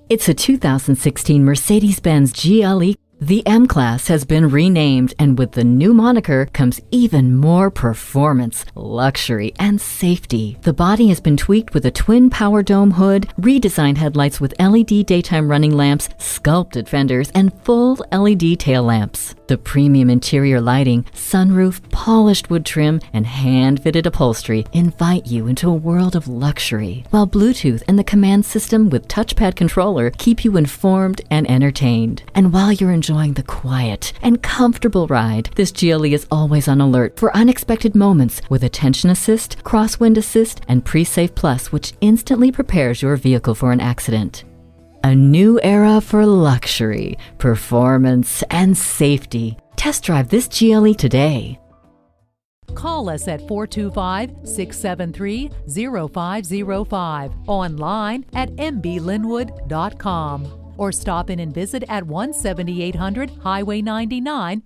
It's a 2016 Mercedes-Benz GLE. The M-Class has been renamed, and with the new moniker comes even more performance, luxury, and safety. The body has been tweaked with a twin power dome hood, redesigned headlights with LED daytime running lamps, sculpted fenders, and full LED tail lamps. The premium interior lighting, sunroof, polished wood trim, and hand-fitted upholstery invite you into a world of luxury, while Bluetooth and the COMAND System with touchpad controller keep you informed and entertained. And while you're enjoying the quiet and comfortable ride, this GLE is always on alert for unexpected moments with Attention Assist, Crosswind Assist, and Pre-Safe Plus, which instantly prepares your vehicle for an accident. A new era for luxury, performance, and safety. Test drive this GLE today. Call us at 425-673-0505, online at mblynnwood.com, or stop in and visit at 17800 Highway 99,